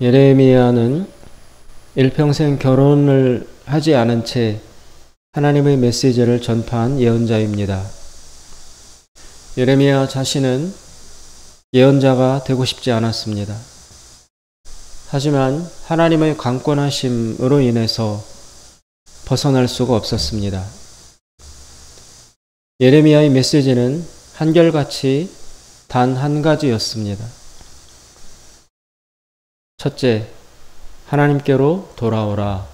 예레미야는 일평생 결혼을 하지 않은 채 하나님의 메시지를 전파한 예언자입니다. 예레미야 자신은 예언자가 되고 싶지 않았습니다. 하지만 하나님의 강권하심으로 인해서 벗어날 수가 없었습니다. 예레미야의 메시지는 한결같이 단 한 가지였습니다. 첫째, 하나님께로 돌아오라,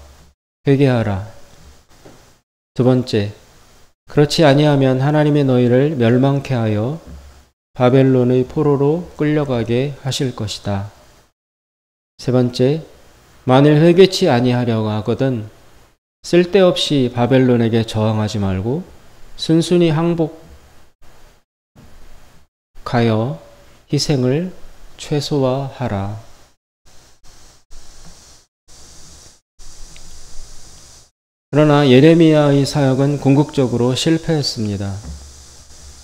회개하라. 두 번째, 그렇지 아니하면 하나님이 너희를 멸망케 하여 바벨론의 포로로 끌려가게 하실 것이다. 세 번째, 만일 회개치 아니하려고 하거든 쓸데없이 바벨론에게 저항하지 말고 순순히 항복하여 희생을 최소화하라. 그러나 예레미야의 사역은 궁극적으로 실패했습니다.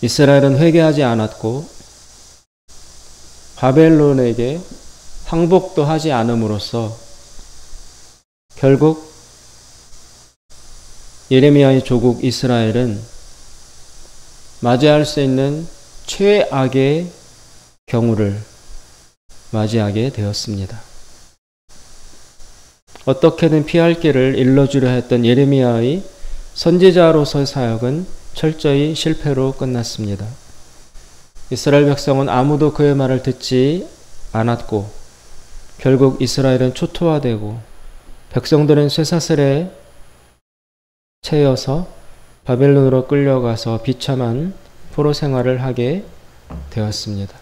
이스라엘은 회개하지 않았고 바벨론에게 항복도 하지 않음으로써 결국 예레미야의 조국 이스라엘은 맞이할 수 있는 최악의 경우를 맞이하게 되었습니다. 어떻게든 피할 길을 일러주려 했던 예레미야의 선지자로서의 사역은 철저히 실패로 끝났습니다. 이스라엘 백성은 아무도 그의 말을 듣지 않았고 결국 이스라엘은 초토화되고 백성들은 쇠사슬에 채여서 바벨론으로 끌려가서 비참한 포로 생활을 하게 되었습니다.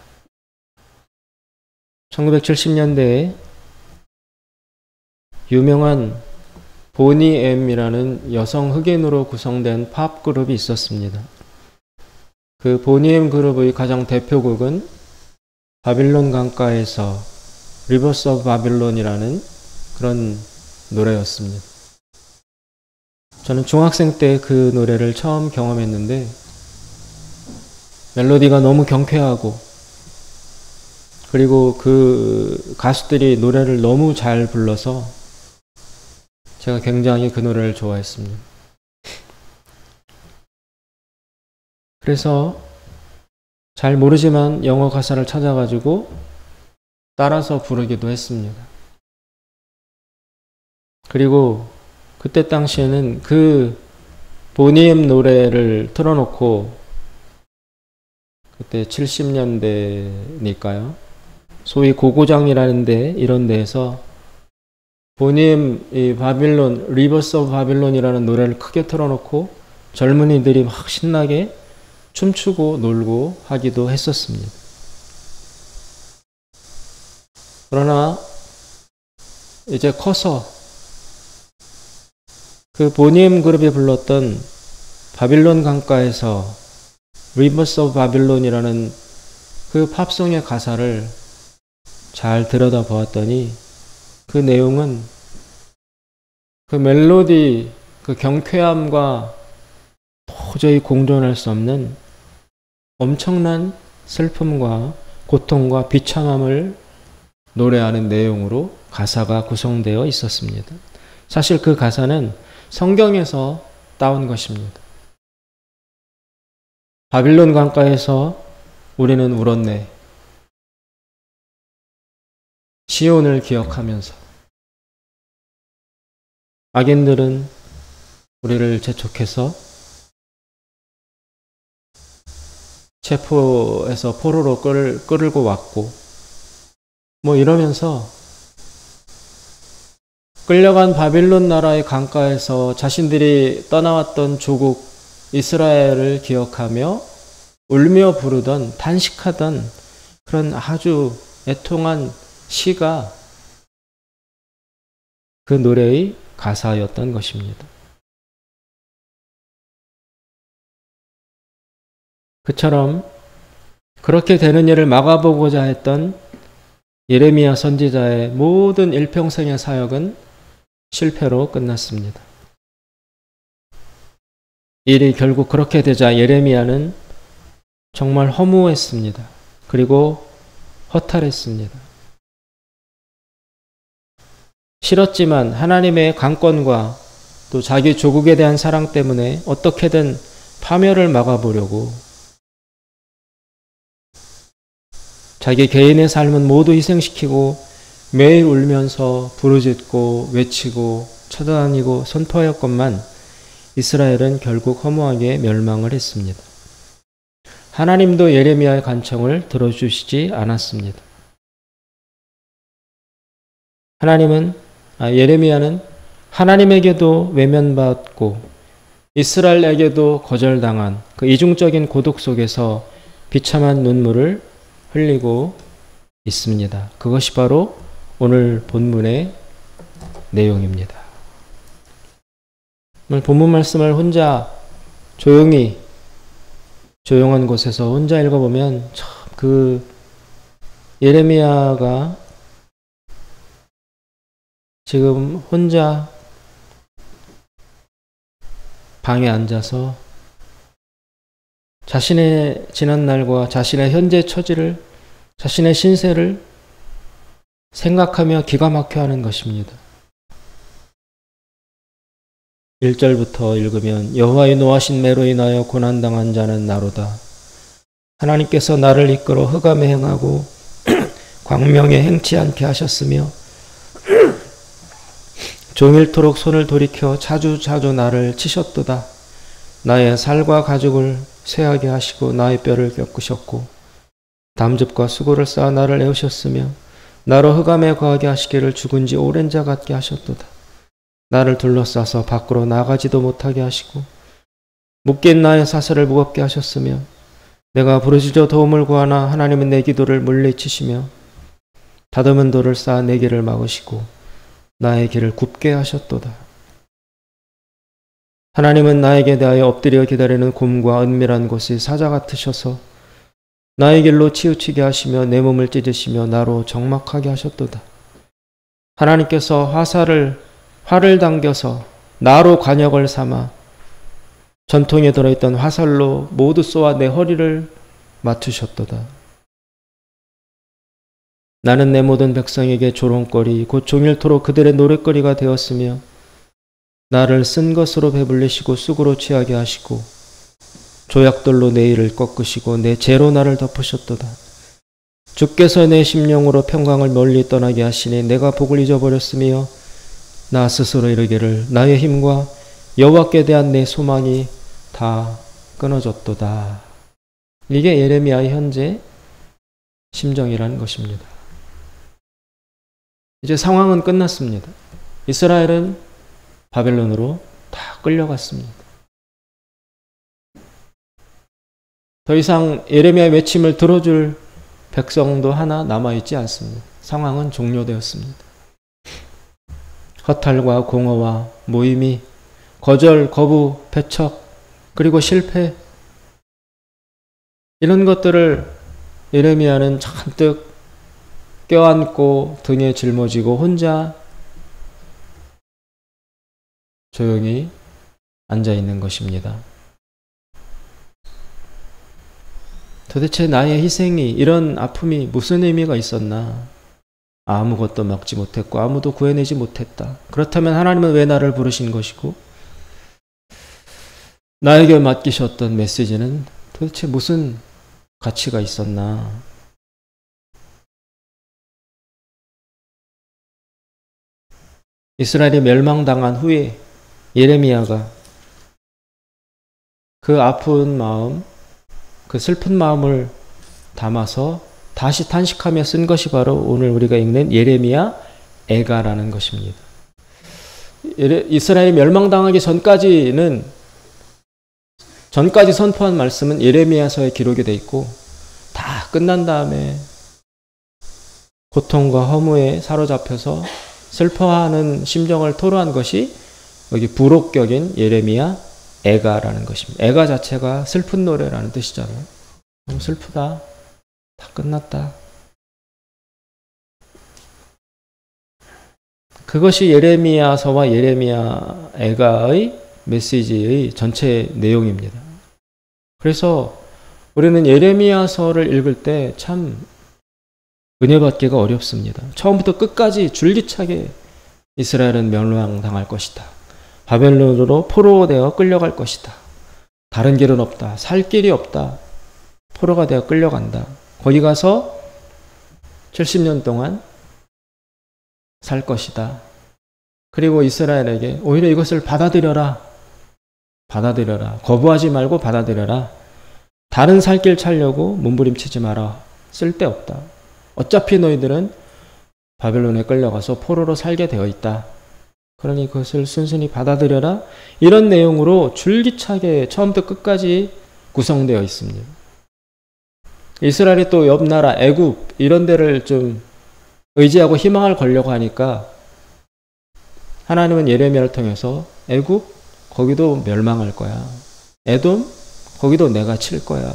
1970년대에 유명한 보니 M이라는 여성 흑인으로 구성된 팝 그룹이 있었습니다. 그 보니 M 그룹의 가장 대표곡은 바빌론 강가에서 리버스 오브 바빌론이라는 그런 노래였습니다. 저는 중학생 때 그 노래를 처음 경험했는데 멜로디가 너무 경쾌하고 그리고 그 가수들이 노래를 너무 잘 불러서 제가 굉장히 그 노래를 좋아했습니다. 그래서 잘 모르지만 영어 가사를 찾아가지고 따라서 부르기도 했습니다. 그리고 그때 당시에는 그 보니엠 노래를 틀어놓고 그때 70년대니까요. 소위 고고장이라는데 이런 데에서 보니엠 이 바빌론 리버스 오브 바빌론이라는 노래를 크게 틀어놓고 젊은이들이 막 신나게 춤추고 놀고 하기도 했었습니다. 그러나 이제 커서 그 보니엠 그룹이 불렀던 바빌론 강가에서 리버스 오브 바빌론이라는 그 팝송의 가사를 잘 들여다보았더니 그 내용은 그 멜로디, 그 경쾌함과 도저히 공존할 수 없는 엄청난 슬픔과 고통과 비참함을 노래하는 내용으로 가사가 구성되어 있었습니다. 사실 그 가사는 성경에서 따온 것입니다. 바빌론 강가에서 우리는 울었네. 시온을 기억하면서 악인들은 우리를 재촉해서 체포해서 포로로 끌고 왔고 뭐 이러면서 끌려간 바빌론 나라의 강가에서 자신들이 떠나왔던 조국 이스라엘을 기억하며 울며 부르던 탄식하던 그런 아주 애통한 시가 그 노래의 가사였던 것입니다. 그처럼 그렇게 되는 일을 막아보고자 했던 예레미야 선지자의 모든 일평생의 사역은 실패로 끝났습니다. 일이 결국 그렇게 되자 예레미야는 정말 허무했습니다. 그리고 허탈했습니다. 싫었지만 하나님의 강권과 또 자기 조국에 대한 사랑 때문에 어떻게든 파멸을 막아보려고 자기 개인의 삶은 모두 희생시키고 매일 울면서 부르짖고 외치고 쳐다다니고 선포하였건만 이스라엘은 결국 허무하게 멸망을 했습니다. 하나님도 예레미야의 간청을 들어주시지 않았습니다. 예레미야는 하나님에게도 외면받고 이스라엘에게도 거절당한 그 이중적인 고독 속에서 비참한 눈물을 흘리고 있습니다. 그것이 바로 오늘 본문의 내용입니다. 오늘 본문 말씀을 혼자 조용한 곳에서 혼자 읽어보면 참 그 예레미야가 지금 혼자 방에 앉아서 자신의 지난 날과 자신의 현재 처지를, 자신의 신세를 생각하며 기가 막혀 하는 것입니다. 1절부터 읽으면 여호와의 노하신 매로 인하여 고난당한 자는 나로다. 하나님께서 나를 이끌어 흑암에 행하고 광명에 행치 않게 하셨으며 종일토록 손을 돌이켜 자주자주 나를 치셨도다. 나의 살과 가죽을 쇠하게 하시고 나의 뼈를 꺾으셨고 담즙과 수고를 쌓아 나를 애우셨으며 나로 흑암에 거하게 하시기를 죽은 지 오랜 자 같게 하셨도다. 나를 둘러싸서 밖으로 나가지도 못하게 하시고 묶인 나의 사슬을 무겁게 하셨으며 내가 부르짖어 도움을 구하나 하나님은 내 기도를 물리치시며 다듬은 돌을 쌓아 내 길을 막으시고 나의 길을 굽게 하셨도다. 하나님은 나에게 대하여 엎드려 기다리는 곰과 은밀한 곳의 사자 같으셔서 나의 길로 치우치게 하시며 내 몸을 찢으시며 나로 적막하게 하셨도다. 하나님께서 활을 당겨서 나로 관역을 삼아 전통에 들어있던 화살로 모두 쏘아 내 허리를 맞추셨도다. 나는 내 모든 백성에게 조롱거리 곧 종일토록 그들의 노랫거리가 되었으며 나를 쓴 것으로 배불리시고 쑥으로 취하게 하시고 조약돌로 내 일을 꺾으시고 내 죄로 나를 덮으셨도다. 주께서 내 심령으로 평강을 멀리 떠나게 하시니 내가 복을 잊어버렸으며 나 스스로 이르기를 나의 힘과 여호와께 대한 내 소망이 다 끊어졌도다. 이게 예레미야의 현재 심정이라는 것입니다. 이제 상황은 끝났습니다. 이스라엘은 바벨론으로 다 끌려갔습니다. 더 이상 예레미야의 외침을 들어줄 백성도 하나 남아있지 않습니다. 상황은 종료되었습니다. 허탈과 공허와 모임이 거절, 거부, 배척, 그리고 실패 이런 것들을 예레미야는 잔뜩 껴안고 등에 짊어지고 혼자 조용히 앉아있는 것입니다. 도대체 나의 희생이, 이런 아픔이 무슨 의미가 있었나? 아무것도 막지 못했고 아무도 구해내지 못했다. 그렇다면 하나님은 왜 나를 부르신 것이고 나에게 맡기셨던 메시지는 도대체 무슨 가치가 있었나? 이스라엘이 멸망당한 후에 예레미야가 그 아픈 마음, 그 슬픈 마음을 담아서 다시 탄식하며 쓴 것이 바로 오늘 우리가 읽는 예레미야 애가라는 것입니다. 이스라엘이 멸망당하기 전까지 선포한 말씀은 예레미야서에 기록이 되어 있고 다 끝난 다음에 고통과 허무에 사로잡혀서 슬퍼하는 심정을 토로한 것이 여기 부록격인 예레미야 애가라는 것입니다. 애가 자체가 슬픈 노래라는 뜻이잖아요. 너무 슬프다. 다 끝났다. 그것이 예레미야서와 예레미야 애가의 메시지의 전체 내용입니다. 그래서 우리는 예레미야서를 읽을 때 참 은혜 받기가 어렵습니다. 처음부터 끝까지 줄기차게 이스라엘은 멸망당할 것이다. 바벨론으로 포로되어 끌려갈 것이다. 다른 길은 없다. 살 길이 없다. 포로가 되어 끌려간다. 거기 가서 70년 동안 살 것이다. 그리고 이스라엘에게 오히려 이것을 받아들여라. 받아들여라. 거부하지 말고 받아들여라. 다른 살 길 찾려고 몸부림치지 마라. 쓸데없다. 어차피 너희들은 바벨론에 끌려가서 포로로 살게 되어 있다. 그러니 그것을 순순히 받아들여라. 이런 내용으로 줄기차게 처음부터 끝까지 구성되어 있습니다. 이스라엘이 또 옆 나라 애굽 이런 데를 좀 의지하고 희망을 걸려고 하니까 하나님은 예레미야를 통해서 애굽 거기도 멸망할 거야. 에돔 거기도 내가 칠 거야.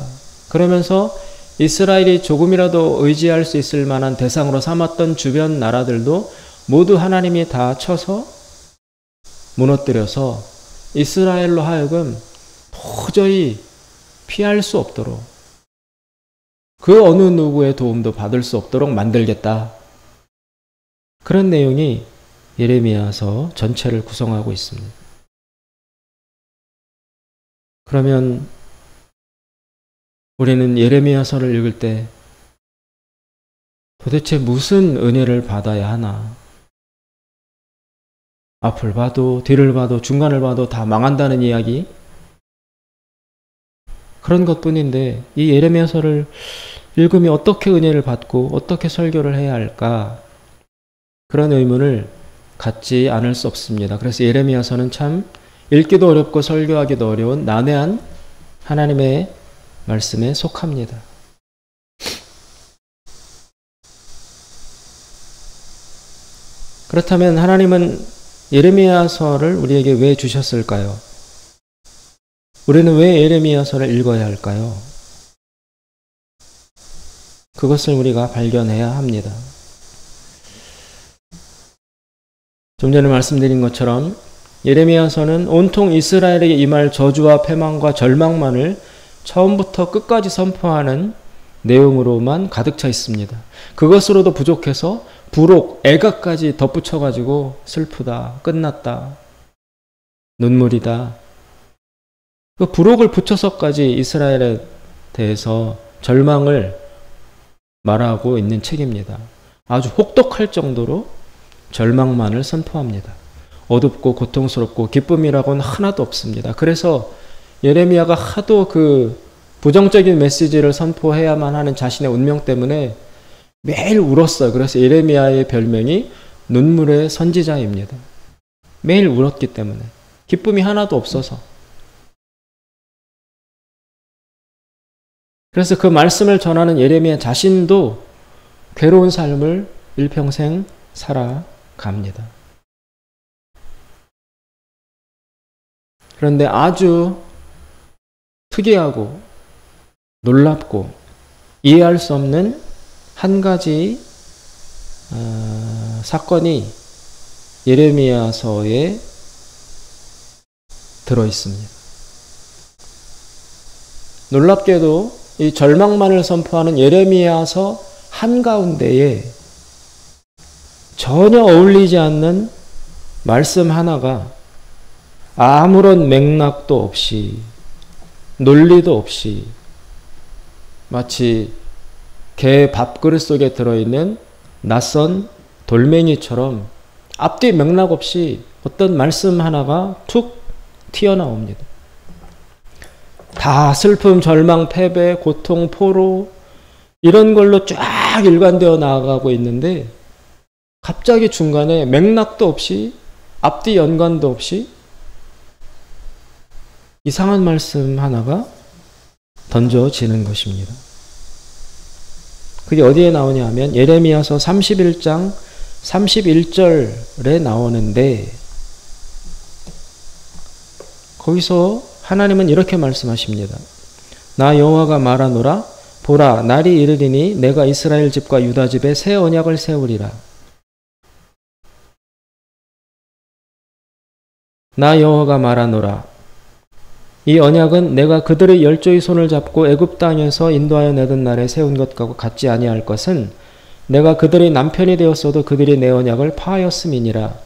그러면서 이스라엘이 조금이라도 의지할 수 있을 만한 대상으로 삼았던 주변 나라들도 모두 하나님이 다 쳐서 무너뜨려서 이스라엘로 하여금 도저히 피할 수 없도록 그 어느 누구의 도움도 받을 수 없도록 만들겠다. 그런 내용이 예레미야서 전체를 구성하고 있습니다. 그러면 우리는 예레미야서를 읽을 때 도대체 무슨 은혜를 받아야 하나? 앞을 봐도 뒤를 봐도 중간을 봐도 다 망한다는 이야기? 그런 것뿐인데 이 예레미야서를 읽으면 어떻게 은혜를 받고 어떻게 설교를 해야 할까? 그런 의문을 갖지 않을 수 없습니다. 그래서 예레미야서는 참 읽기도 어렵고 설교하기도 어려운 난해한 하나님의 말씀에 속합니다. 그렇다면 하나님은 예레미야서를 우리에게 왜 주셨을까요? 우리는 왜 예레미야서를 읽어야 할까요? 그것을 우리가 발견해야 합니다. 좀 전에 말씀드린 것처럼 예레미야서는 온통 이스라엘에게 임할 저주와 패망과 절망만을 처음부터 끝까지 선포하는 내용으로만 가득 차 있습니다. 그것으로도 부족해서 부록, 애가까지 덧붙여가지고 슬프다, 끝났다, 눈물이다. 그 부록을 붙여서까지 이스라엘에 대해서 절망을 말하고 있는 책입니다. 아주 혹독할 정도로 절망만을 선포합니다. 어둡고 고통스럽고 기쁨이라고는 하나도 없습니다. 그래서 예레미야가 하도 그 부정적인 메시지를 선포해야만 하는 자신의 운명 때문에 매일 울었어요. 그래서 예레미야의 별명이 눈물의 선지자입니다. 매일 울었기 때문에. 기쁨이 하나도 없어서. 그래서 그 말씀을 전하는 예레미야 자신도 괴로운 삶을 일평생 살아갑니다. 그런데 아주 특이하고 놀랍고 이해할 수 없는 한 가지 사건이 예레미야서에 들어있습니다. 놀랍게도 이 절망만을 선포하는 예레미야서 한가운데에 전혀 어울리지 않는 말씀 하나가 아무런 맥락도 없이 논리도 없이 마치 개 밥그릇 속에 들어있는 낯선 돌멩이처럼 앞뒤 맥락 없이 어떤 말씀 하나가 툭 튀어나옵니다. 다 슬픔, 절망, 패배, 고통, 포로 이런 걸로 쫙 일관되어 나아가고 있는데 갑자기 중간에 맥락도 없이 앞뒤 연관도 없이 이상한 말씀 하나가 던져지는 것입니다. 그게 어디에 나오냐 하면 예레미야서 31장 31절에 나오는데 거기서 하나님은 이렇게 말씀하십니다. 나 여호와가 말하노라 보라 날이 이르리니 내가 이스라엘 집과 유다 집에 새 언약을 세우리라. 나 여호와가 말하노라 이 언약은 내가 그들의 열조의 손을 잡고 애굽 땅에서 인도하여 내던 날에 세운 것과 같지 아니할 것은 내가 그들의 남편이 되었어도 그들이 내 언약을 파하였음이니라.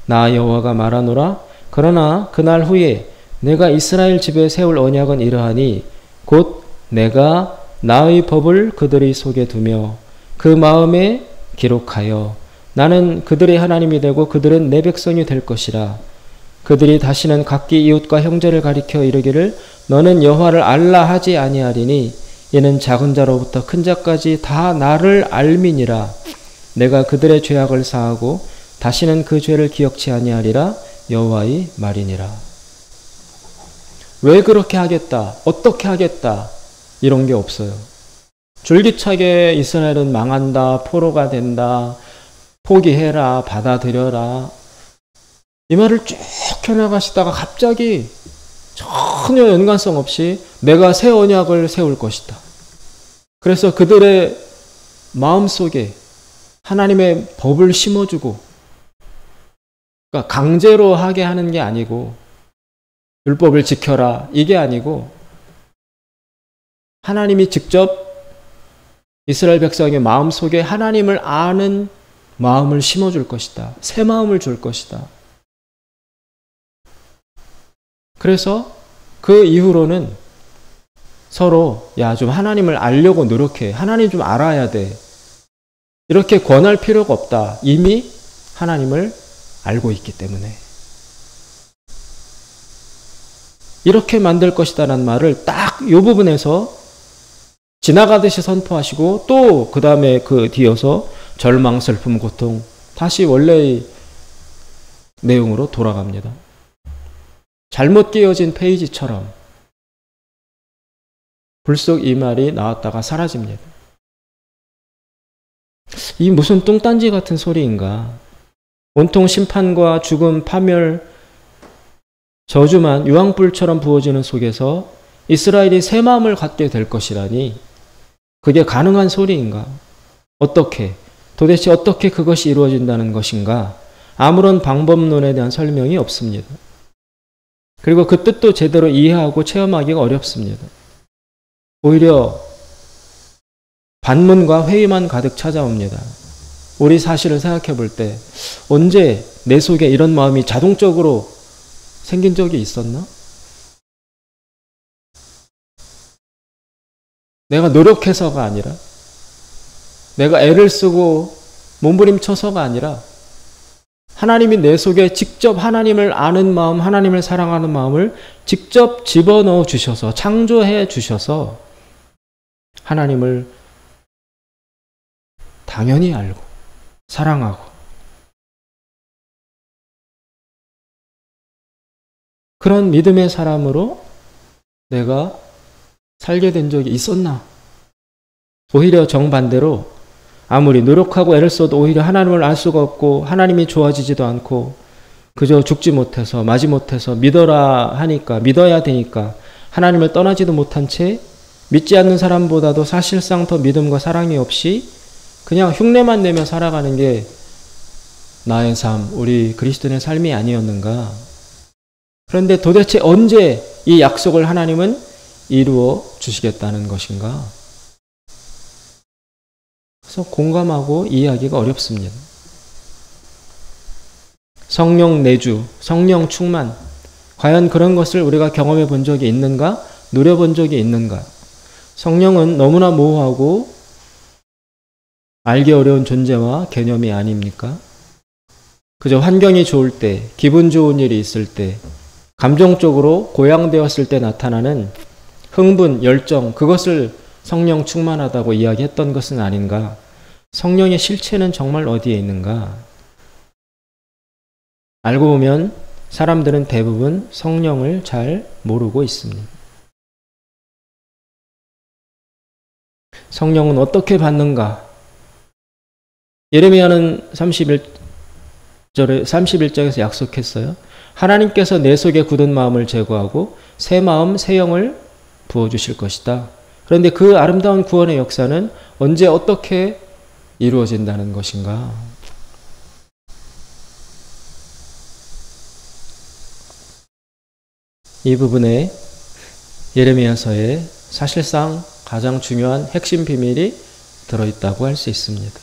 나 여호와가 말하노라. 그러나 그날 후에 내가 이스라엘 집에 세울 언약은 이러하니 곧 내가 나의 법을 그들의 속에 두며 그 마음에 기록하여 나는 그들의 하나님이 되고 그들은 내 백성이 될 것이라. 그들이 다시는 각기 이웃과 형제를 가리켜 이르기를 너는 여호와를 알라 하지 아니하리니 이는 작은 자로부터 큰 자까지 다 나를 알미니라. 내가 그들의 죄악을 사하고 다시는 그 죄를 기억치 아니하리라. 여호와의 말이니라. 왜 그렇게 하겠다? 어떻게 하겠다? 이런 게 없어요. 줄기차게 이스라엘은 망한다, 포로가 된다, 포기해라, 받아들여라. 이 말을 쭉 해나가시다가 갑자기 전혀 연관성 없이 내가 새 언약을 세울 것이다. 그래서 그들의 마음속에 하나님의 법을 심어주고, 그러니까 강제로 하게 하는 게 아니고 율법을 지켜라 이게 아니고 하나님이 직접 이스라엘 백성의 마음속에 하나님을 아는 마음을 심어줄 것이다. 새 마음을 줄 것이다. 그래서 그 이후로는 서로 좀 하나님을 알려고 노력해. 하나님 좀 알아야 돼. 이렇게 권할 필요가 없다. 이미 하나님을 알고 있기 때문에. 이렇게 만들 것이다라는 말을 딱 이 부분에서 지나가듯이 선포하시고 또 그 다음에 그 뒤어서 절망, 슬픔, 고통 다시 원래의 내용으로 돌아갑니다. 잘못 끼워진 페이지처럼 불쑥 이 말이 나왔다가 사라집니다. 이 무슨 뚱딴지 같은 소리인가. 온통 심판과 죽음, 파멸, 저주만 유황불처럼 부어지는 속에서 이스라엘이 새 마음을 갖게 될 것이라니 그게 가능한 소리인가? 도대체 어떻게 그것이 이루어진다는 것인가? 아무런 방법론에 대한 설명이 없습니다. 그리고 그 뜻도 제대로 이해하고 체험하기가 어렵습니다. 오히려 반문과 회의만 가득 찾아옵니다. 우리 사실을 생각해 볼 때 언제 내 속에 이런 마음이 자동적으로 생긴 적이 있었나? 내가 노력해서가 아니라, 내가 애를 쓰고 몸부림쳐서가 아니라 하나님이 내 속에 직접 하나님을 아는 마음, 하나님을 사랑하는 마음을 직접 집어넣어 주셔서, 창조해 주셔서 하나님을 당연히 알고 사랑하고 그런 믿음의 사람으로 내가 살게 된 적이 있었나? 오히려 정반대로 아무리 노력하고 애를 써도 오히려 하나님을 알 수가 없고 하나님이 좋아지지도 않고 그저 죽지 못해서 마지 못해서 믿어라 하니까, 믿어야 되니까 하나님을 떠나지도 못한 채 믿지 않는 사람보다도 사실상 더 믿음과 사랑이 없이 그냥 흉내만 내며 살아가는 게 나의 삶, 우리 그리스도인의 삶이 아니었는가? 그런데 도대체 언제 이 약속을 하나님은 이루어 주시겠다는 것인가? 그래서 공감하고 이해하기가 어렵습니다. 성령 내주, 성령 충만, 과연 그런 것을 우리가 경험해 본 적이 있는가? 누려본 적이 있는가? 성령은 너무나 모호하고 알기 어려운 존재와 개념이 아닙니까? 그저 환경이 좋을 때, 기분 좋은 일이 있을 때, 감정적으로 고양되었을 때 나타나는 흥분, 열정, 그것을 성령 충만하다고 이야기했던 것은 아닌가? 성령의 실체는 정말 어디에 있는가? 알고 보면 사람들은 대부분 성령을 잘 모르고 있습니다. 성령은 어떻게 받는가? 예레미야는 31장에서 약속했어요. 하나님께서 내 속에 굳은 마음을 제거하고 새 마음, 새 영을 부어주실 것이다. 그런데 그 아름다운 구원의 역사는 언제 어떻게 이루어진다는 것인가? 이 부분에 예레미야서에 사실상 가장 중요한 핵심 비밀이 들어있다고 할 수 있습니다.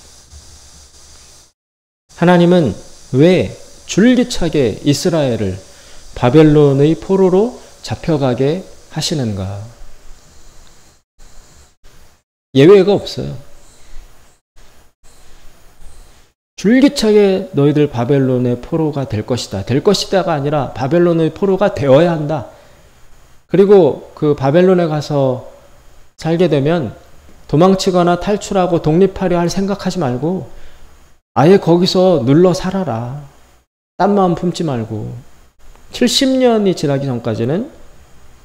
하나님은 왜 줄기차게 이스라엘을 바벨론의 포로로 잡혀가게 하시는가? 예외가 없어요. 줄기차게 너희들 바벨론의 포로가 될 것이다. 될 것이다가 아니라 바벨론의 포로가 되어야 한다. 그리고 그 바벨론에 가서 살게 되면 도망치거나 탈출하고 독립하려 할 생각하지 말고 아예 거기서 눌러 살아라. 딴 마음 품지 말고 70년이 지나기 전까지는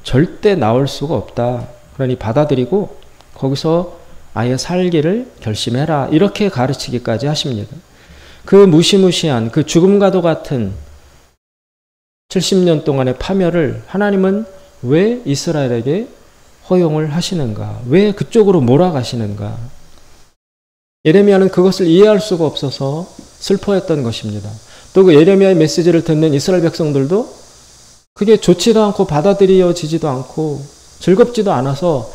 절대 나올 수가 없다. 그러니 받아들이고 거기서 아예 살기를 결심해라. 이렇게 가르치기까지 하십니다. 그 무시무시한 그 죽음과도 같은 70년 동안의 파멸을 하나님은 왜 이스라엘에게 허용을 하시는가? 왜 그쪽으로 몰아가시는가? 예레미야는 그것을 이해할 수가 없어서 슬퍼했던 것입니다. 또 그 예레미야의 메시지를 듣는 이스라엘 백성들도 그게 좋지도 않고 받아들여지지도 않고 즐겁지도 않아서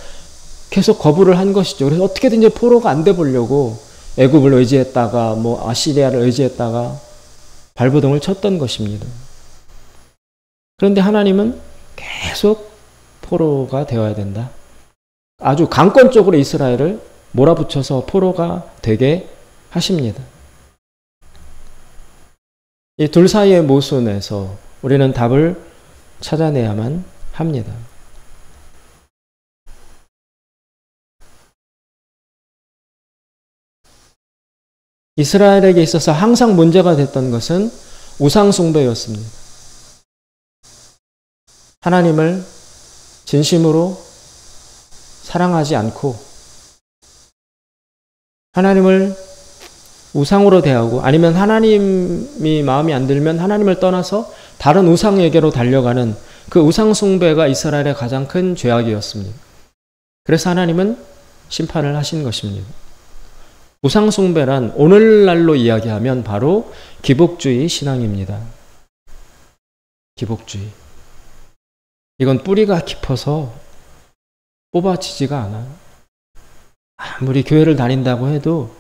계속 거부를 한 것이죠. 그래서 어떻게든지 포로가 안 돼 보려고 애굽을 의지했다가 아시리아를 의지했다가 발버둥을 쳤던 것입니다. 그런데 하나님은 계속 포로가 되어야 된다. 아주 강권적으로 이스라엘을 몰아붙여서 포로가 되게 하십니다. 이 둘 사이의 모순에서 우리는 답을 찾아내야만 합니다. 이스라엘에게 있어서 항상 문제가 됐던 것은 우상숭배였습니다. 하나님을 진심으로 사랑하지 않고 하나님을 우상으로 대하고 아니면 하나님이 마음이 안 들면 하나님을 떠나서 다른 우상에게로 달려가는 그 우상숭배가 이스라엘의 가장 큰 죄악이었습니다. 그래서 하나님은 심판을 하신 것입니다. 우상숭배란 오늘날로 이야기하면 바로 기복주의 신앙입니다. 기복주의. 이건 뿌리가 깊어서 뽑아지지가 않아. 아무리 교회를 다닌다고 해도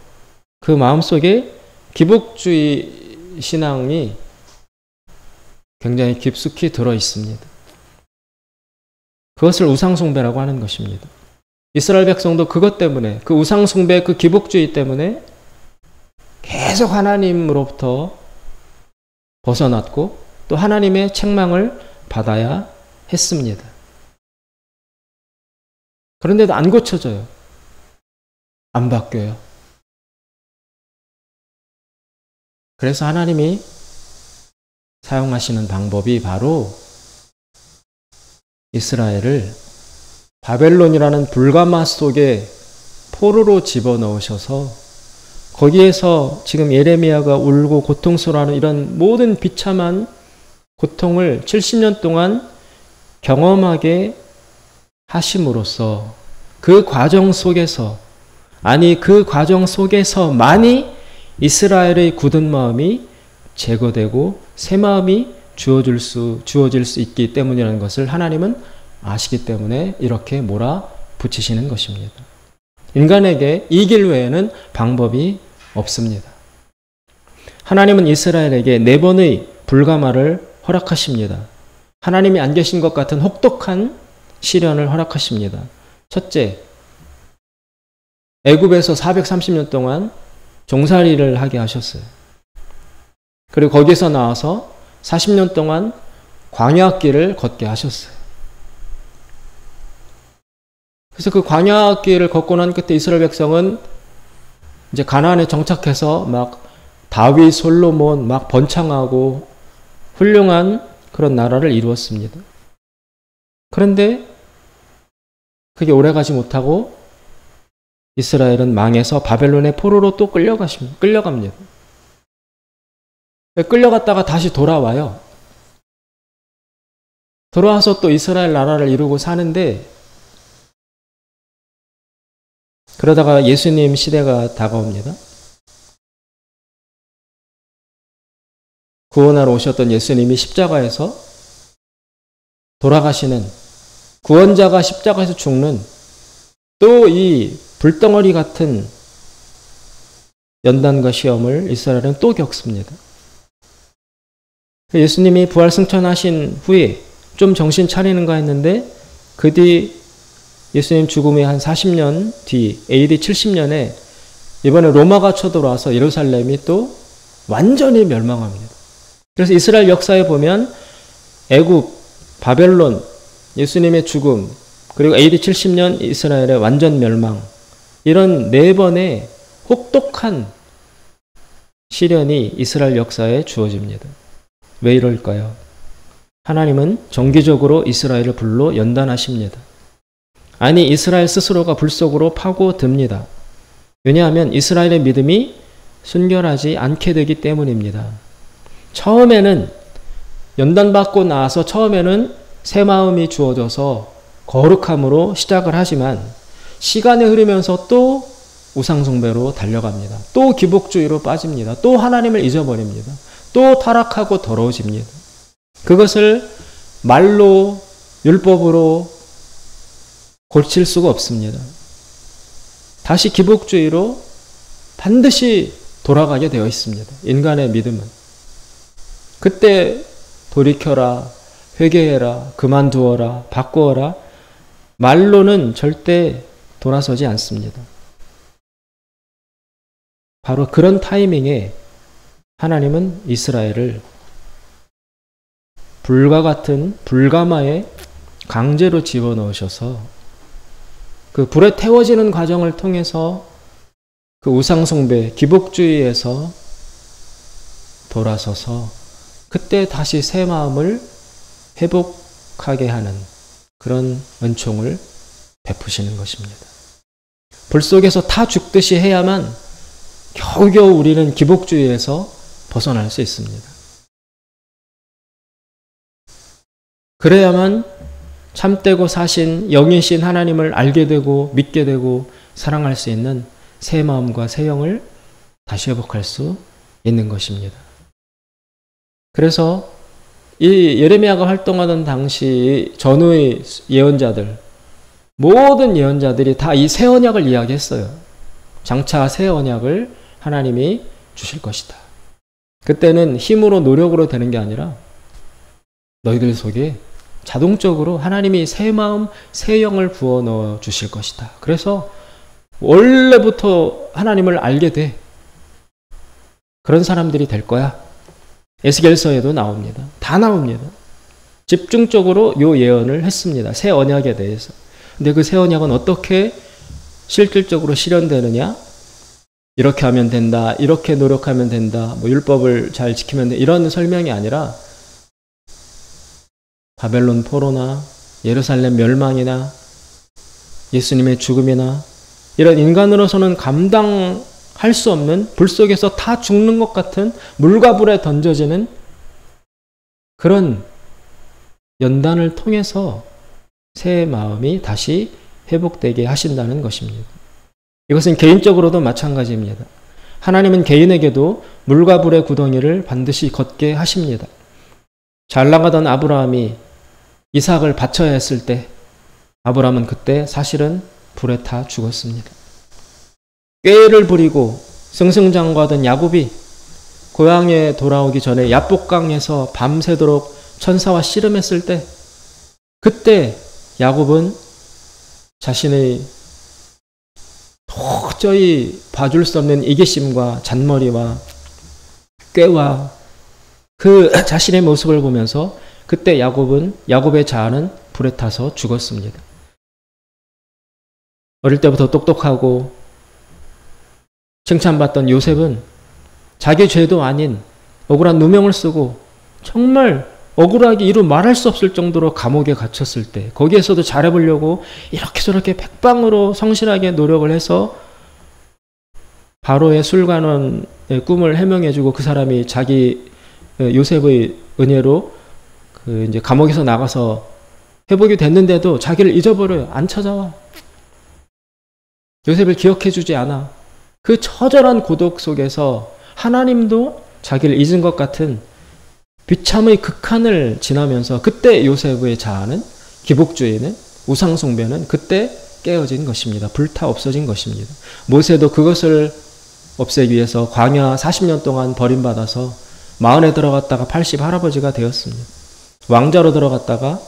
그 마음속에 기복주의 신앙이 굉장히 깊숙이 들어 있습니다. 그것을 우상숭배라고 하는 것입니다. 이스라엘 백성도 그것 때문에 그 우상숭배 그 기복주의 때문에 계속 하나님으로부터 벗어났고 또 하나님의 책망을 받아야 했습니다. 그런데도 안 고쳐져요. 안 바뀌어요. 그래서 하나님이 사용하시는 방법이 바로 이스라엘을 바벨론이라는 불가마 속에 포로로 집어넣으셔서 거기에서 지금 예레미야가 울고 고통스러워하는 이런 모든 비참한 고통을 70년 동안 경험하게 하심으로써 그 과정 속에서만이 이스라엘의 굳은 마음이 제거되고 새 마음이 주어질 수 있기 때문이라는 것을 하나님은 아시기 때문에 이렇게 몰아붙이시는 것입니다. 인간에게 이 길 외에는 방법이 없습니다. 하나님은 이스라엘에게 4번의 불가마를 허락하십니다. 하나님이 안 계신 것 같은 혹독한 시련을 허락하십니다. 첫째, 애굽에서 430년 동안 종살이를 하게 하셨어요. 그리고 거기서 나와서 40년 동안 광야길을 걷게 하셨어요. 그래서 그 광야길을 걷고 난 끝에 이스라엘 백성은 이제 가나안에 정착해서 막 다윗, 솔로몬 막 번창하고 훌륭한 그런 나라를 이루었습니다. 그런데 그게 오래가지 못하고 이스라엘은 망해서 바벨론의 포로로 또 끌려갑니다. 끌려갔다가 다시 돌아와요. 돌아와서 또 이스라엘 나라를 이루고 사는데 그러다가 예수님 시대가 다가옵니다. 구원하러 오셨던 예수님이 십자가에서 돌아가시는 구원자가 십자가에서 죽는 또 이 불덩어리 같은 연단과 시험을 이스라엘은 또 겪습니다. 예수님이 부활 승천하신 후에 좀 정신 차리는가 했는데 그 뒤 예수님 죽음의 한 40년 뒤 AD 70년에 이번에 로마가 쳐들어와서 예루살렘이 또 완전히 멸망합니다. 그래서 이스라엘 역사에 보면 애굽, 바벨론, 예수님의 죽음, 그리고 AD 70년 이스라엘의 완전 멸망, 이런 네 번의 혹독한 시련이 이스라엘 역사에 주어집니다. 왜 이럴까요? 하나님은 정기적으로 이스라엘을 불러 연단하십니다. 아니, 이스라엘 스스로가 불 속으로 파고듭니다. 왜냐하면 이스라엘의 믿음이 순결하지 않게 되기 때문입니다. 처음에는 연단받고 나서 처음에는 새 마음이 주어져서 거룩함으로 시작을 하지만 시간이 흐르면서 또 우상숭배로 달려갑니다. 또 기복주의로 빠집니다. 또 하나님을 잊어버립니다. 또 타락하고 더러워집니다. 그것을 말로 율법으로 고칠 수가 없습니다. 다시 기복주의로 반드시 돌아가게 되어 있습니다. 인간의 믿음은. 그때 돌이켜라, 회개해라, 그만두어라, 바꾸어라, 말로는 절대 돌아서지 않습니다. 바로 그런 타이밍에 하나님은 이스라엘을 불과 같은 불가마에 강제로 집어넣으셔서 그 불에 태워지는 과정을 통해서 그 우상숭배, 기복주의에서 돌아서서 그때 다시 새 마음을 회복하게 하는 그런 은총을 베푸시는 것입니다. 불 속에서 타 죽듯이 해야만 겨우겨우 우리는 기복주의에서 벗어날 수 있습니다. 그래야만 참되고 사신 영이신 하나님을 알게 되고 믿게 되고 사랑할 수 있는 새 마음과 새 영을 다시 회복할 수 있는 것입니다. 그래서 이 예레미야가 활동하던 당시 전후의 예언자들, 모든 예언자들이 다 이 새 언약을 이야기했어요. 장차 새 언약을 하나님이 주실 것이다. 그때는 힘으로 노력으로 되는 게 아니라 너희들 속에 자동적으로 하나님이 새 마음, 새 영을 부어 넣어 주실 것이다. 그래서 원래부터 하나님을 알게 돼. 그런 사람들이 될 거야. 에스겔서에도 나옵니다. 다 나옵니다. 집중적으로 요 예언을 했습니다. 새 언약에 대해서. 근데 그 새 언약은 어떻게 실질적으로 실현되느냐? 이렇게 하면 된다. 이렇게 노력하면 된다. 뭐 율법을 잘 지키면 된다. 이런 설명이 아니라 바벨론 포로나 예루살렘 멸망이나 예수님의 죽음이나 이런 인간으로서는 감당할 수 없는 불 속에서 다 죽는 것 같은 물과 불에 던져지는 그런 연단을 통해서 새 마음이 다시 회복되게 하신다는 것입니다. 이것은 개인적으로도 마찬가지입니다. 하나님은 개인에게도 물과 불의 구덩이를 반드시 걷게 하십니다. 잘 나가던 아브라함이 이삭을 바쳐야 했을 때 아브라함은 그때 사실은 불에 타 죽었습니다. 꾀를 부리고 승승장구하던 야곱이 고향에 돌아오기 전에 야복강에서 밤새도록 천사와 씨름했을 때 그때 야곱은 자신의 도저히 봐줄 수 없는 이기심과 잔머리와 꾀와 그 자신의 모습을 보면서 그때 야곱의 자아는 불에 타서 죽었습니다. 어릴 때부터 똑똑하고 칭찬받던 요셉은 자기 죄도 아닌 억울한 누명을 쓰고 정말 억울하게 이루 말할 수 없을 정도로 감옥에 갇혔을 때 거기에서도 잘해보려고 이렇게 저렇게 백방으로 성실하게 노력을 해서 바로의 술관원의 꿈을 해명해주고 그 사람이 자기 요셉의 은혜로 이제 감옥에서 나가서 회복이 됐는데도 자기를 잊어버려요. 안 찾아와. 요셉을 기억해주지 않아. 그 처절한 고독 속에서 하나님도 자기를 잊은 것 같은 비참의 극한을 지나면서 그때 요셉의 자아는 기복주의는 우상숭배는 그때 깨어진 것입니다. 불타 없어진 것입니다. 모세도 그것을 없애기 위해서 광야 40년 동안 버림받아서 40에 들어갔다가 80 할아버지가 되었습니다. 왕자로 들어갔다가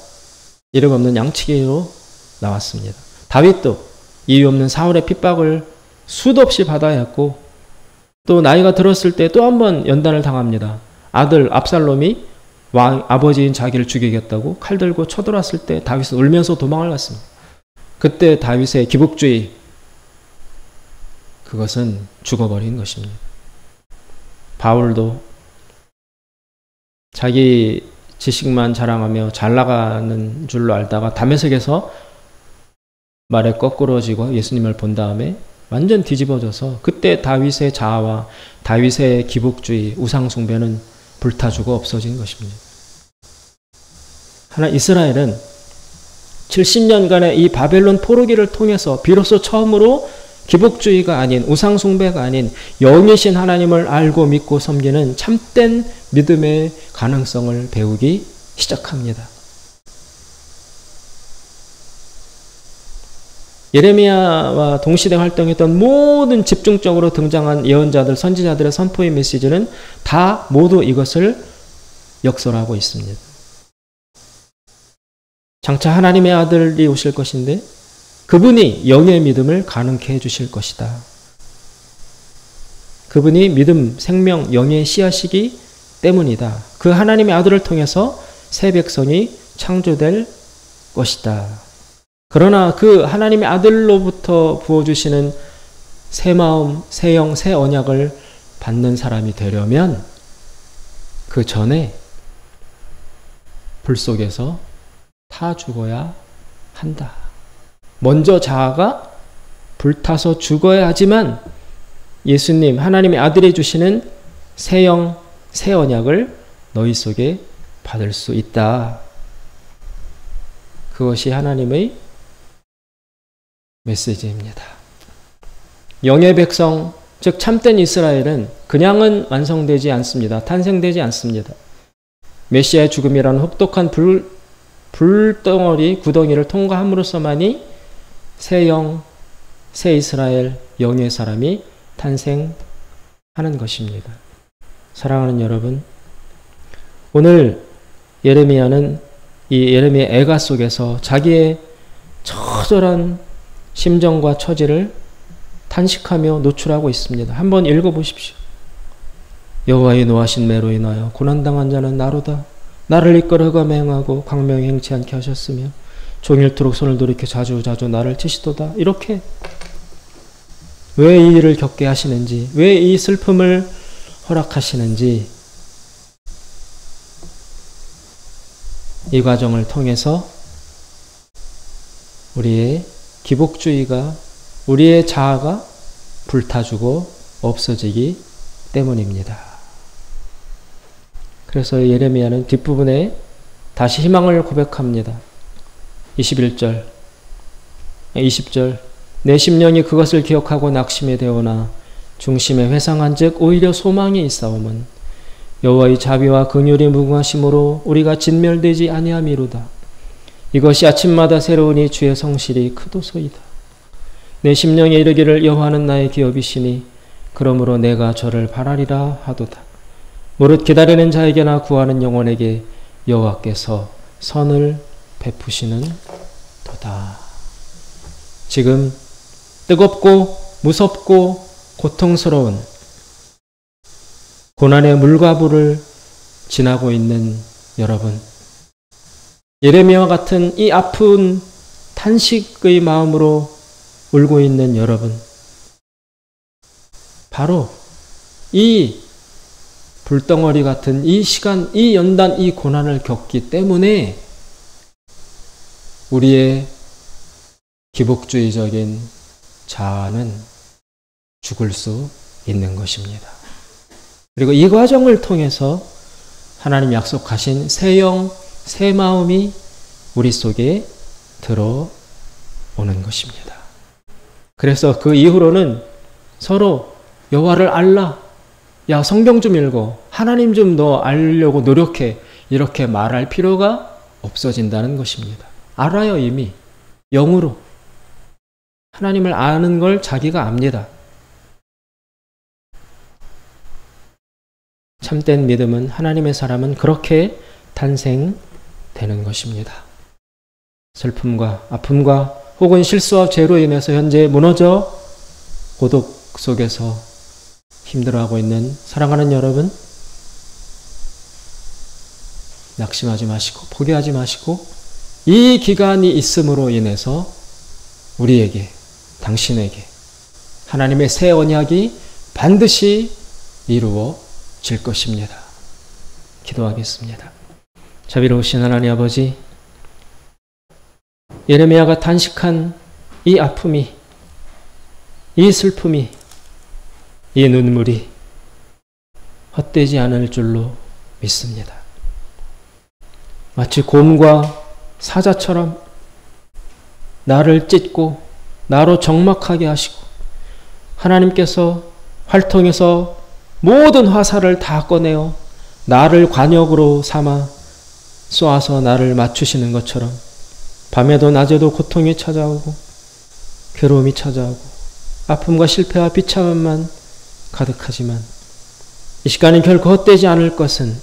이름 없는 양치기로 나왔습니다. 다윗도 이유 없는 사울의 핍박을 수도 없이 받아야 했고 또 나이가 들었을 때 또 한 번 연단을 당합니다. 아들 압살롬이 아버지인 자기를 죽이겠다고 칼 들고 쳐들어왔을 때 다윗은 울면서 도망을 갔습니다. 그때 다윗의 기복주의, 그것은 죽어버린 것입니다. 바울도 자기 지식만 자랑하며 잘 나가는 줄로 알다가 다메섹에서 말에 거꾸러지고 예수님을 본 다음에 완전 뒤집어져서 그때 다윗의 자아와 다윗의 기복주의, 우상숭배는 불타주고 없어진 것입니다. 하나 이스라엘은 70년간의 이 바벨론 포로기를 통해서 비로소 처음으로 기복주의가 아닌, 우상숭배가 아닌 영이신 하나님을 알고 믿고 섬기는 참된 믿음의 가능성을 배우기 시작합니다. 예레미야와 동시대 활동했던 모든 집중적으로 등장한 예언자들, 선지자들의 선포의 메시지는 다 모두 이것을 역설하고 있습니다. 장차 하나님의 아들이 오실 것인데 그분이 영의 믿음을 가능케 해주실 것이다. 그분이 믿음, 생명, 영의 씨앗이기 때문이다. 그 하나님의 아들을 통해서 새 백성이 창조될 것이다. 그러나 그 하나님의 아들로부터 부어주시는 새 마음, 새 영, 새 언약을 받는 사람이 되려면 그 전에 불 속에서 타 죽어야 한다. 먼저 자아가 불타서 죽어야 하지만 예수님, 하나님의 아들이 주시는 새 영, 새 언약을 너희 속에 받을 수 있다. 그것이 하나님의 메시지입니다. 영의 백성, 즉 참된 이스라엘은 그냥은 완성되지 않습니다. 탄생되지 않습니다. 메시아의 죽음이라는 혹독한 불덩어리, 구덩이를 통과함으로써만이 새 영, 새 이스라엘, 영의 사람이 탄생하는 것입니다. 사랑하는 여러분, 오늘 예레미야는 이 예레미야 애가 속에서 자기의 처절한 심정과 처지를 탄식하며 노출하고 있습니다. 한번 읽어보십시오. 여호와의 노하신 매로 인하여 고난당한 자는 나로다. 나를 이끌어 흑암에 행하고 광명에 행치 않게 하셨으며 종일토록 손을 돌이켜 자주자주 나를 치시도다. 이렇게 왜 이 일을 겪게 하시는지, 왜 이 슬픔을 허락하시는지 이 과정을 통해서 우리의 기복주의가, 우리의 자아가 불타주고 없어지기 때문입니다. 그래서 예레미야는 뒷부분에 다시 희망을 고백합니다. 21절, 20절 내 심령이 그것을 기억하고 낙심이 되오나 중심에 회상한 즉 오히려 소망이 있사오면 여호와의 자비와 긍휼이 무궁하심으로 우리가 진멸되지 아니함이로다. 이것이 아침마다 새로우니 주의 성실이 크도소이다. 내 심령에 이르기를 여호와는 나의 기업이시니 그러므로 내가 저를 바라리라 하도다. 무릇 기다리는 자에게나 구하는 영혼에게 여호와께서 선을 베푸시는 도다. 지금 뜨겁고 무섭고 고통스러운 고난의 물과 불을 지나고 있는 여러분, 예레미야와 같은 이 아픈 탄식의 마음으로 울고 있는 여러분, 바로 이 불덩어리 같은 이 시간, 이 연단, 이 고난을 겪기 때문에 우리의 기복주의적인 자아는 죽을 수 있는 것입니다. 그리고 이 과정을 통해서 하나님 약속하신 새 영, 새 마음이 우리 속에 들어오는 것입니다. 그래서 그 이후로는 서로 여호와를 알라, 야 성경 좀 읽어, 하나님 좀 너 알려고 노력해, 이렇게 말할 필요가 없어진다는 것입니다. 알아요. 이미 영으로 하나님을 아는 걸 자기가 압니다. 참된 믿음은 하나님의 사람은 그렇게 탄생되는 것입니다. 슬픔과 아픔과 혹은 실수와 죄로 인해서 현재 무너져 고독 속에서 힘들어하고 있는 사랑하는 여러분, 낙심하지 마시고 포기하지 마시고 이 기간이 있음으로 인해서 우리에게, 당신에게 하나님의 새 언약이 반드시 이루어질 것입니다. 기도하겠습니다. 자비로우신 하나님 아버지, 예레미야가 단식한 이 아픔이, 이 슬픔이, 이 눈물이 헛되지 않을 줄로 믿습니다. 마치 곰과 사자처럼 나를 찢고 나로 적막하게 하시고 하나님께서 활통에서 모든 화살을 다 꺼내어 나를 관역으로 삼아 쏘아서 나를 맞추시는 것처럼 밤에도 낮에도 고통이 찾아오고 괴로움이 찾아오고 아픔과 실패와 비참함만 가득하지만 이 시간이 결코 헛되지 않을 것은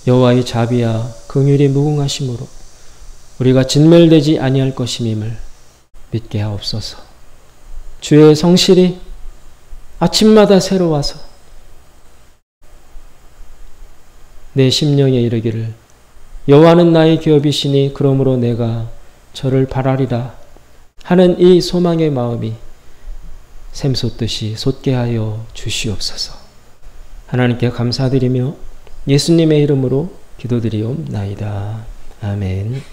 여호와의 자비와 긍휼이 무궁하심으로 우리가 진멸되지 아니할 것임임을 믿게 하옵소서. 주의 성실이 아침마다 새로워서 내 심령에 이르기를 여호와는 나의 기업이시니 그러므로 내가 저를 바라리라 하는 이 소망의 마음이 샘솟듯이 솟게 하여 주시옵소서. 하나님께 감사드리며 예수님의 이름으로 기도드리옵나이다. 아멘.